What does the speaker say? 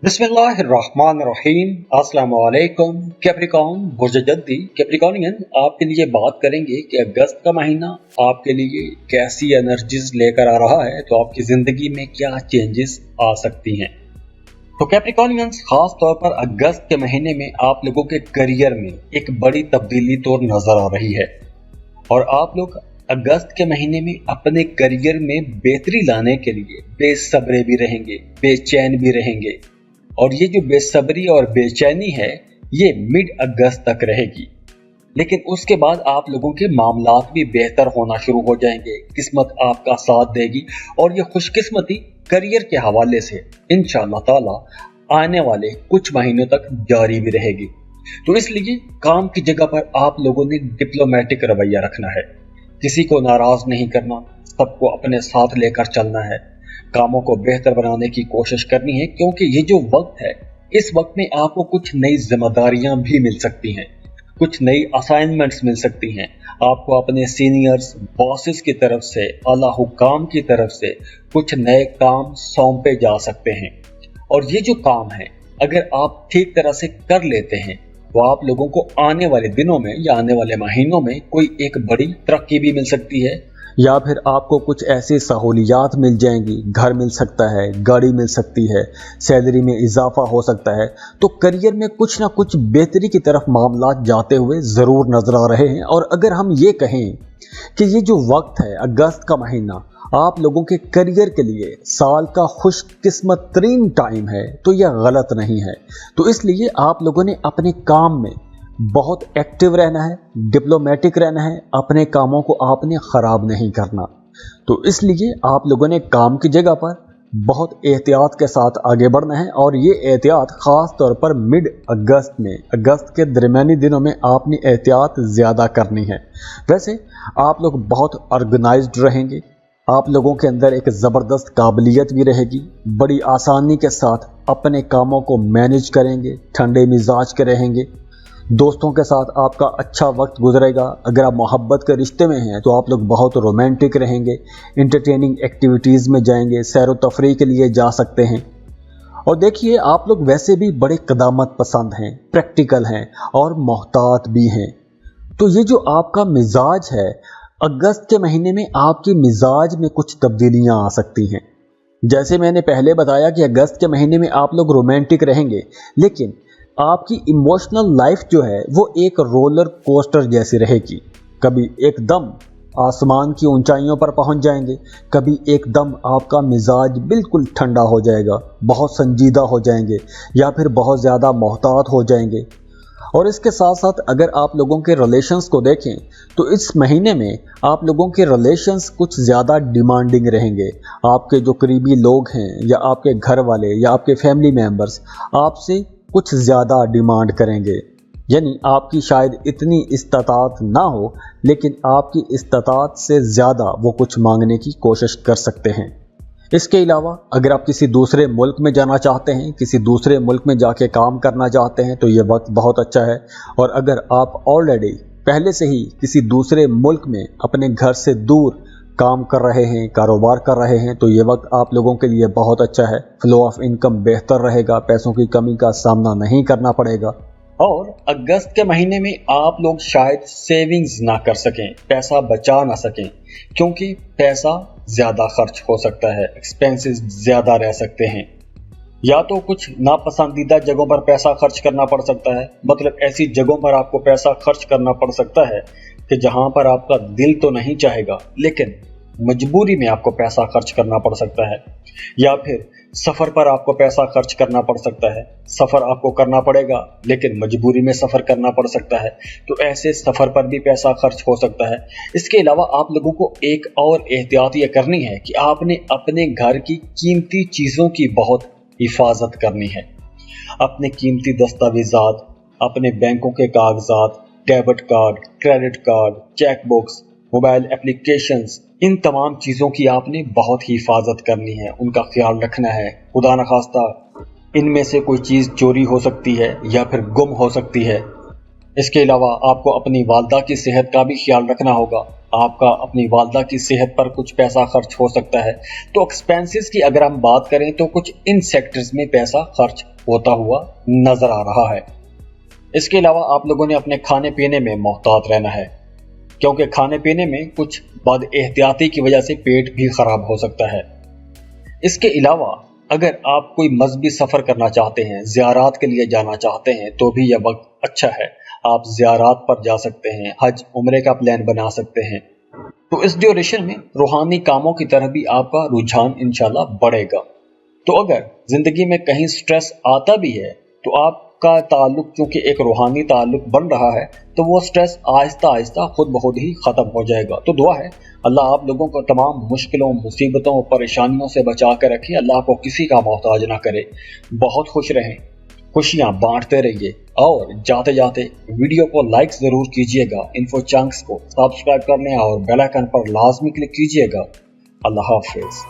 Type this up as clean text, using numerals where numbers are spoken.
बिस्मिल्लाहिर्रहमानिर्रहीम। अस्सलाम वालेकुम। कैप्रिकॉर्न बुर्ज जद्दी कैप्रिकॉर्नियन आपके लिए बात करेंगे कि अगस्त का महीना आपके लिए कैसी एनर्जीज लेकर आ रहा है, तो आपकी ज़िंदगी में क्या चेंजेस आ सकती हैं। तो कैप्रिकॉर्नियंस खास तौर पर अगस्त के महीने में आप लोगों के करियर में एक बड़ी तब्दीली तो नज़र आ रही है और आप लोग अगस्त के महीने में अपने करियर में बेहतरी लाने के लिए बेसब्रे भी रहेंगे, बेचैन भी रहेंगे और ये जो बेसब्री और बेचैनी है ये मिड अगस्त तक रहेगी। लेकिन उसके बाद आप लोगों के मामलात भी बेहतर होना शुरू हो जाएंगे, किस्मत आपका साथ देगी और ये खुशकिस्मती करियर के हवाले से इंशाअल्लाह ताला आने वाले कुछ महीनों तक जारी भी रहेगी। तो इसलिए काम की जगह पर आप लोगों ने डिप्लोमेटिक रवैया रखना है, किसी को नाराज नहीं करना, सबको अपने साथ लेकर चलना है, कामों को बेहतर बनाने की कोशिश करनी है, क्योंकि ये जो वक्त है इस वक्त में आपको कुछ नई जिम्मेदारियां भी मिल सकती हैं, कुछ नई असाइनमेंट्स मिल सकती हैं। आपको अपने सीनियर्स बॉसेस की तरफ से, आला हुकाम की तरफ से कुछ नए काम सौंपे जा सकते हैं और ये जो काम है अगर आप ठीक तरह से कर लेते हैं तो आप लोगों को आने वाले दिनों में या आने वाले महीनों में कोई एक बड़ी तरक्की भी मिल सकती है या फिर आपको कुछ ऐसी सहूलियात मिल जाएंगी, घर मिल सकता है, गाड़ी मिल सकती है, सैलरी में इजाफा हो सकता है। तो करियर में कुछ ना कुछ बेहतरी की तरफ मामला जाते हुए ज़रूर नजर आ रहे हैं। और अगर हम ये कहें कि ये जो वक्त है अगस्त का महीना आप लोगों के करियर के लिए साल का खुशकिस्मत तरीन टाइम है, तो यह गलत नहीं है। तो इसलिए आप लोगों ने अपने काम में बहुत एक्टिव रहना है, डिप्लोमेटिक रहना है, अपने कामों को आपने ख़राब नहीं करना। तो इसलिए आप लोगों ने काम की जगह पर बहुत एहतियात के साथ आगे बढ़ना है और ये एहतियात ख़ास तौर पर मिड अगस्त में, अगस्त के दरमियानी दिनों में आपने एहतियात ज़्यादा करनी है। वैसे आप लोग बहुत ऑर्गेनाइज्ड रहेंगे, आप लोगों के अंदर एक ज़बरदस्त काबिलियत भी रहेगी, बड़ी आसानी के साथ अपने कामों को मैनेज करेंगे, ठंडे मिजाज के रहेंगे, दोस्तों के साथ आपका अच्छा वक्त गुजरेगा। अगर आप मोहब्बत के रिश्ते में हैं तो आप लोग बहुत रोमांटिक रहेंगे, इंटरटेनिंग एक्टिविटीज़ में जाएंगे, सैर व तफरीह के लिए जा सकते हैं। और देखिए आप लोग वैसे भी बड़े क़दामत पसंद हैं, प्रैक्टिकल हैं और मोहतात भी हैं। तो ये जो आपका मिजाज है अगस्त के महीने में आपके मिजाज में कुछ तब्दीलियाँ आ सकती हैं। जैसे मैंने पहले बताया कि अगस्त के महीने में आप लोग रोमांटिक रहेंगे, लेकिन आपकी इमोशनल लाइफ जो है वो एक रोलर कोस्टर जैसी रहेगी। कभी एकदम आसमान की ऊंचाइयों पर पहुंच जाएंगे, कभी एकदम आपका मिजाज बिल्कुल ठंडा हो जाएगा, बहुत संजीदा हो जाएंगे या फिर बहुत ज़्यादा मोहतात हो जाएंगे। और इसके साथ साथ अगर आप लोगों के रिलेशंस को देखें तो इस महीने में आप लोगों के रिलेशंस कुछ ज़्यादा डिमांडिंग रहेंगे। आपके जो करीबी लोग हैं या आपके घर वाले या आपके फैमिली मेम्बर्स आपसे कुछ ज़्यादा डिमांड करेंगे, यानी आपकी शायद इतनी इस्तात ना हो लेकिन आपकी इस्तात से ज़्यादा वो कुछ मांगने की कोशिश कर सकते हैं। इसके अलावा अगर आप किसी दूसरे मुल्क में जाना चाहते हैं, किसी दूसरे मुल्क में जाके काम करना चाहते हैं तो ये वक्त बहुत अच्छा है। और अगर आप ऑलरेडी पहले से ही किसी दूसरे मुल्क में अपने घर से दूर काम कर रहे हैं, कारोबार कर रहे हैं, तो ये वक्त आप लोगों के लिए बहुत अच्छा है। फ्लो ऑफ इनकम बेहतर रहेगा, पैसों की कमी का सामना नहीं करना पड़ेगा। और अगस्त के महीने में आप लोग शायद सेविंग्स ना कर सकें, पैसा बचा ना सकें, क्योंकि पैसा ज़्यादा खर्च हो सकता है, एक्सपेंसेस ज़्यादा रह सकते हैं। या तो कुछ नापसंदीदा जगहों पर पैसा खर्च करना पड़ सकता है, मतलब ऐसी जगहों पर आपको पैसा खर्च करना पड़ सकता है कि जहां पर आपका दिल तो नहीं चाहेगा लेकिन मजबूरी में आपको पैसा खर्च करना पड़ सकता है। या फिर सफ़र पर आपको पैसा खर्च करना पड़ सकता है, सफ़र आपको करना पड़ेगा लेकिन मजबूरी में सफ़र करना पड़ सकता है, तो ऐसे सफ़र पर भी पैसा खर्च हो सकता है। इसके अलावा आप लोगों को एक और एहतियात ये करनी है कि आपने अपने घर की कीमती चीज़ों की बहुत हिफाजत करनी है। अपने कीमती दस्तावेज़ात, अपने बैंकों के कागजात, debit card, credit card, cheque books, mobile applications, इन तमाम चीज़ों की आपने बहुत ही हिफाजत करनी है, उनका ख्याल रखना है। खुदा न खास्ता इनमें से कोई चीज़ चोरी हो सकती है या फिर गुम हो सकती है, اس کے علاوہ آپ کو اپنی والدہ کی صحت کا بھی خیال رکھنا ہوگا. آپ کا اپنی والدہ کی صحت پر کچھ پیسہ خرچ ہو سکتا ہے. تو ایکسپینسز کی اگر ہم بات کریں تو کچھ ان سیکٹرز میں پیسہ خرچ ہوتا ہوا نظر آ رہا ہے. اس کے علاوہ آپ لوگوں نے اپنے کھانے پینے میں محتاط رہنا ہے، کیونکہ کھانے پینے میں کچھ بد احتیاطی کی وجہ سے پیٹ بھی خراب ہو سکتا ہے. اس کے علاوہ اگر آپ کوئی مذہبی سفر کرنا چاہتے ہیں، زیارات کے لیے جانا چاہتے ہیں، تو بھی یہ وقت اچھا ہے. آپ زیارات پر جا سکتے ہیں، حج عمرے کا پلان بنا سکتے ہیں. تو اس ڈیوریشن میں روحانی کاموں کی طرف بھی آپ کا رجحان انشاءاللہ بڑھے گا. تو اگر زندگی میں کہیں سٹریس آتا بھی ہے تو آپ کا تعلق چونکہ ایک روحانی تعلق بن رہا ہے تو وہ سٹریس آہستہ آہستہ خود بخود ہی ختم ہو جائے گا. تو دعا ہے اللہ آپ لوگوں کو تمام مشکلوں، مصیبتوں، پریشانیوں سے بچا کے رکھے. اللہ کو کسی کا محتاج نہ کرے. بہت خوش رہیں، خوشیاں بانٹتے رہیے، اور جاتے جاتے ویڈیو کو لائک ضرور کیجیے گا. انفو چنکس کو سبسکرائب کرنے اور بیل آئیکن پر لازمی کلک کیجیے گا. اللہ حافظ.